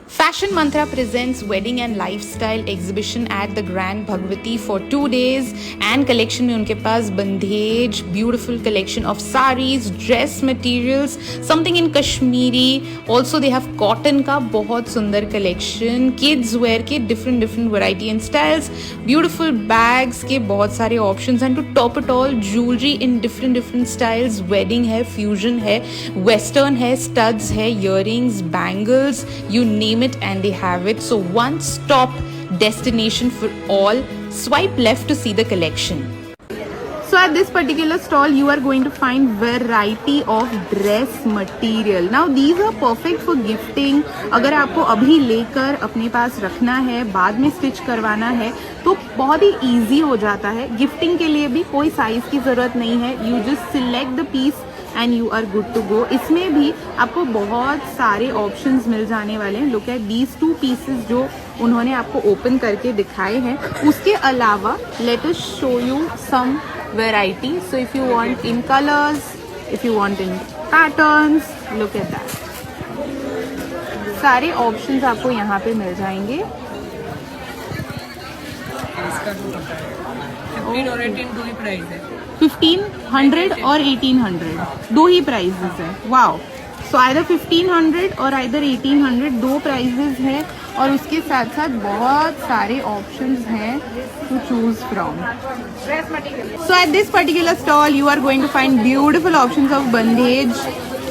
Fashion Mantra presents wedding and lifestyle exhibition at the Grand Bhagwati for 2 days and collection में उनके पास बंधेज beautiful collection of sarees, dress materials, something in Kashmiri. Also they have cotton का बहुत सुंदर collection, kids wear के different variety and styles, beautiful bags के बहुत सारे options and to top it all jewelry in different styles. Wedding है, fusion है, western है, studs है, earrings, bangles, you name it and they have it. So one stop destination for all. Swipe left to see the collection. So at this particular stall you are going to find variety of dress material. Now these are perfect for gifting. अगर आपको अभी लेकर अपने पास रखना है, बाद में stitch करवाना है तो बहुत ही ईजी हो जाता है. गिफ्टिंग के लिए भी कोई साइज की ज़रूरत नहीं है. You just select the piece and you are good to go. इसमें भी आपको बहुत सारे ऑप्शंस मिल जाने वाले हैं. लुक एट दीज 2 पीसेस जो उन्होंने आपको ओपन करके दिखाए हैं. उसके अलावा let us show you some variety. So if you want in colours, if you want in patterns, look at that. सारे ऑप्शंस आपको यहाँ पे मिल जाएंगे. 15 और 18 दो ही प्राइस है. 1500 और 1800 दो ही प्राइजेस है. वाओ. सो आइदर 1500 और आइदर 1800 दो प्राइजेस है और उसके साथ साथ बहुत सारे ऑप्शंस हैं to choose from. So at this particular stall you are going to find beautiful options of bandhej.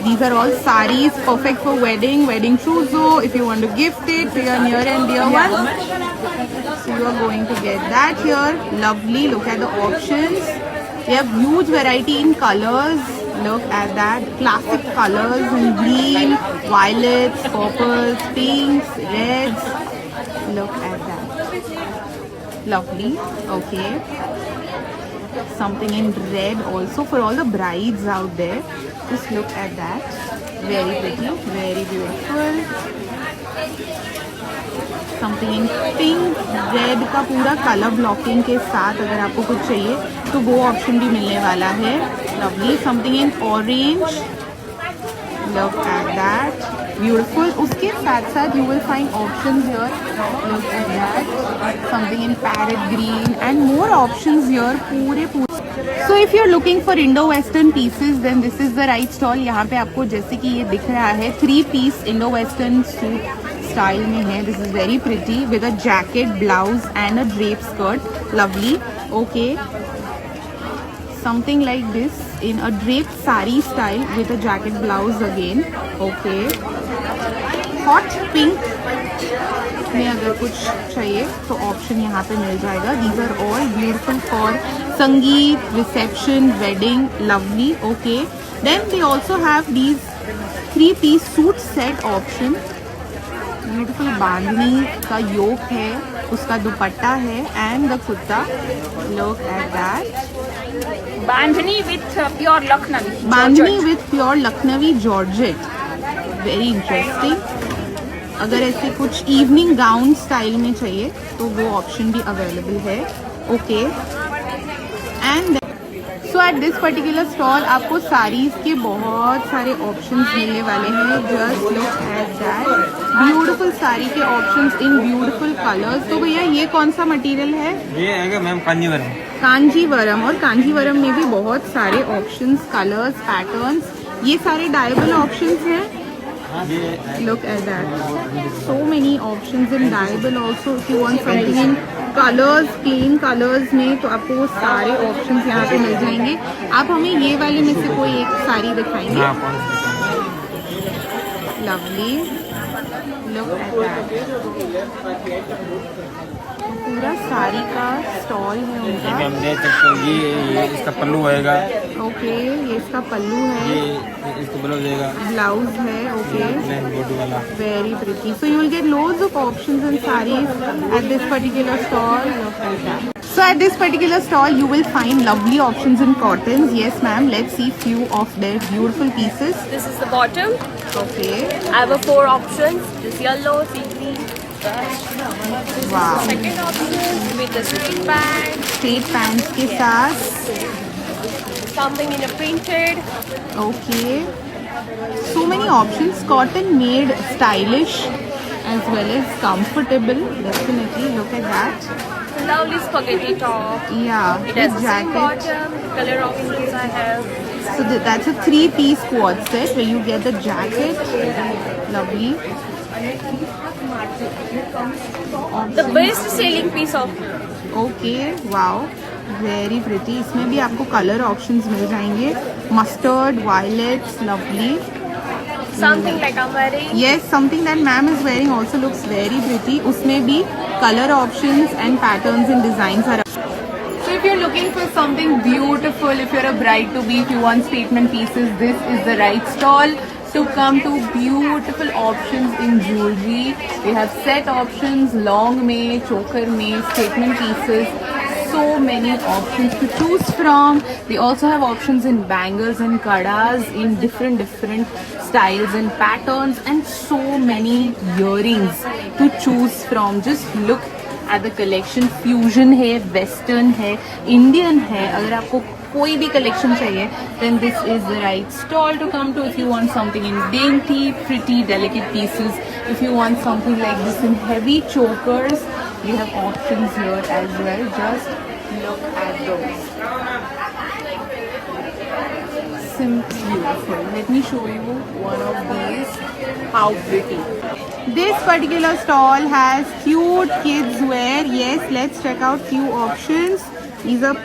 These are all sarees perfect for wedding trousseau. If you want to gift it to your near and dear one, so you are going to get that here. Lovely. Look at the options. We have huge variety in colors. Look at that. Classic colors in green, violets, purples, pinks, reds. Look at that. Lovely. Okay. Something in red also for all the brides out there. Just look at that. Very pretty, very beautiful. Something in pink, red का पूरा colour blocking के साथ अगर आपको कुछ चाहिए तो वो ऑप्शन भी मिलने वाला है. Lovely. Something in orange. Look at that. Beautiful. उसके साथ साथ you will find options here. Look at that. Something in parrot green and more options here. पूरे So if you're looking for Indo-Western pieces, then this is the right stall. यहाँ पे आपको जैसे कि ये दिख रहा है 3-piece Indo-Western suit style में है. This is very pretty with a jacket, blouse and a drape skirt. Lovely. Okay. Something like this in a draped sari style with a jacket, blouse again. Okay. Hot pink में अगर कुछ चाहिए तो option यहाँ पे मिल जाएगा. These are all beautiful for sangeet, reception, wedding. Lovely. Okay. Then they also have these 3-piece suit set option. Beautiful bandhani का yoke है, उसका दुपट्टा है and the kurta. Look at that. Bandhani with pure Lucknowi. Bandhani with pure Lucknowi georgette. Very interesting. अगर ऐसे कुछ evening gown style में चाहिए तो वो ऑप्शन भी अवेलेबल है. Okay. And so at this particular stall आपको साड़ीज के बहुत सारे ऑप्शंस मिलने वाले हैं. Just look at that. Beautiful sari के ऑप्शंस इन ब्यूटीफुल कलर्स. तो भैया ये कौन सा मटेरियल है? ये है मैम कांजीवरम. कांजीवरम. और कांजीवरम में भी बहुत सारे ऑप्शंस, कलर्स, पैटर्न्स. ये सारे डायबल ऑप्शंस हैं. Look at that. So many options in dyeable also. If you want something in colors, plain colors में तो आपको वो सारे options यहाँ पे मिल जाएंगे. आप हमें ये वाले में से कोई एक साड़ी दिखाएंगे. Lovely. Look at that. पूरा साड़ी का स्टॉल है उनका. हम देख सकते हैं. ये इसका पल्लू होएगा. ओके. ये इसका पल्लू है. ये इसको ब्लाउज देगा. ब्लाउज है. ओके. बॉडी वाला. Very pretty. So you will get loads of options in sarees at this particular stall. Look at that. So at this particular stall you will find lovely options in cottons. Yes ma'am. Let's see few of their beautiful pieces. This is the bottom. Okay. I have 4 options. This yellow, sea green. Wow. Second option with the straight band. Straight pants के साथ. Something in a printed. Okay. So many options. Cotton made stylish as well as comfortable. Definitely, look at that. Lovely spaghetti top. Yeah, It has this the same jacket. bottom. Color options I have. So that's a 3-piece quad set where you get the jacket. Lovely. The best selling piece of. Okay, wow, very pretty. इसमें भी आपको colour options मिल जाएंगे. Mustard, violets, lovely. Something like I'm wearing. Yes, something that ma'am is wearing also looks very pretty. उसमें भी color options and patterns and designs are. So if you're looking for something beautiful, if you're a bride-to-be, if you want statement pieces, this is the right stall to come to. Beautiful options in jewelry. We have set options, long mein, choker mein, statement pieces. So many options to choose from. They also have options in bangles and kadas in different styles and patterns, and so many earrings to choose from. Just look at the collection. Fusion है, western है, Indian है. अगर आपको कोई भी collection चाहिए, then this is the right stall to come to. If you want something in dainty, pretty, delicate pieces, if you want something like this in heavy chokers, you have options here as well. Just look at those. Simply beautiful. Let me show you one of these. How pretty. This particular stall has cute kids wear. Yes, let's check out few options. These are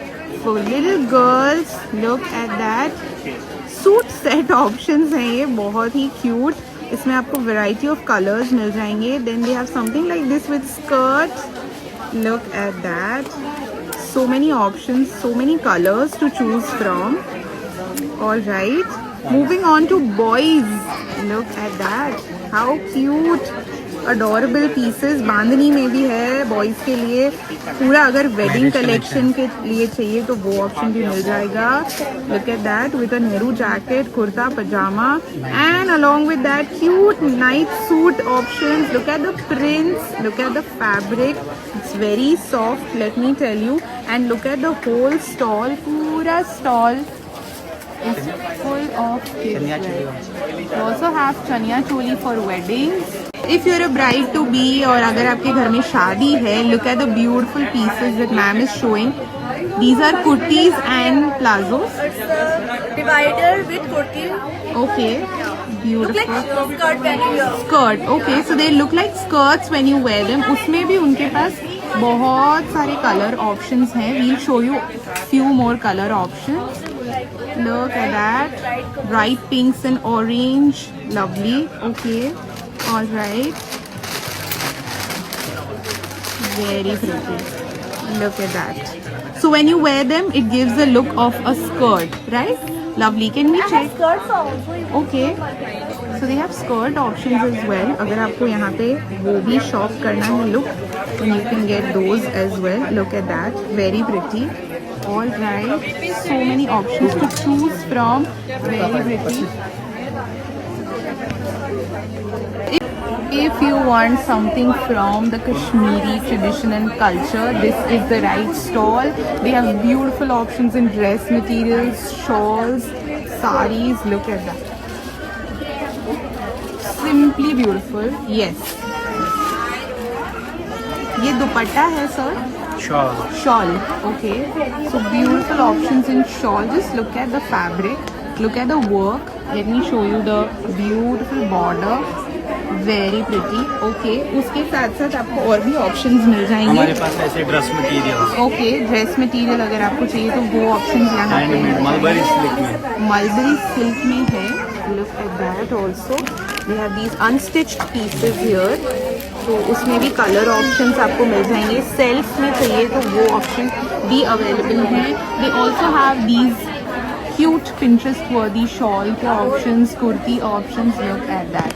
for little girls. Look at that. Suit set options हैं ये, बहुत ही cute. इसमें आपको variety of colors मिल जाएंगे. Then they have something like this with skirt. Look at that. So many options, so many colors to choose from. All right. Moving on to boys. Look at that. How cute. Adorable pieces. बांधनी में भी है boys के लिए. पूरा अगर wedding collection के लिए चाहिए तो वो ऑप्शन भी मिल जाएगा. Look at that with a Nehru jacket, kurta, pajama, and along with that cute night suit options. Look at the prints. Look at the fabric. It's very soft. Let me tell you. And look at the whole stall. पूरा stall is full of kids wear. We also have chaniya choli for weddings. If you're a bride to be और अगर आपके घर में शादी है, look at the beautiful pieces that ma'am is showing. These are kurtis and plazos. It's a divider with kurti. Okay, Look beautiful. like skirt when you wear. Skirt. Okay, so they look like skirts when you wear them. उसमें भी उनके पास बहुत सारे color options हैं. We'll show you few more color options. Look at that. Bright pinks and orange. Lovely. Okay. All right. Very pretty. Look at that. So when you wear them, it gives the look of a skirt, right? Lovely. Can we check? Skirts also. Okay. So they have skirt options as well. अगर आपको यहाँ पे वो भी shop करना है look, then you can get those as well. Look at that. Very pretty. All right. So many options to choose from. Very pretty. If you want something from the Kashmiri tradition and culture, this is the right stall. They have beautiful options in dress materials, shawls, saris. Look at that. Simply beautiful. Yes. ये दुपट्टा है sir. Shawl. Okay. So beautiful options in shawl. Just look at the fabric. Look at the work. Let me show you the beautiful border. Very pretty. Okay. उसके साथ साथ आपको और भी options मिल जाएंगे. हमारे पास ऐसे dress material. Okay. Dress material अगर आपको चाहिए तो वो options यहाँ पे मिल मलबरी जाएंगे. सिल्क में. Mulberry silk में है. Look at that also. They have these unstitched pieces here. तो उसमें भी कलर ऑप्शंस आपको मिल जाएंगे. सेल्फ में चाहिए तो वो ऑप्शन भी अवेलेबल हैं. They also have these cute Pinterest worthy shawl के options, kurti options. Look at that.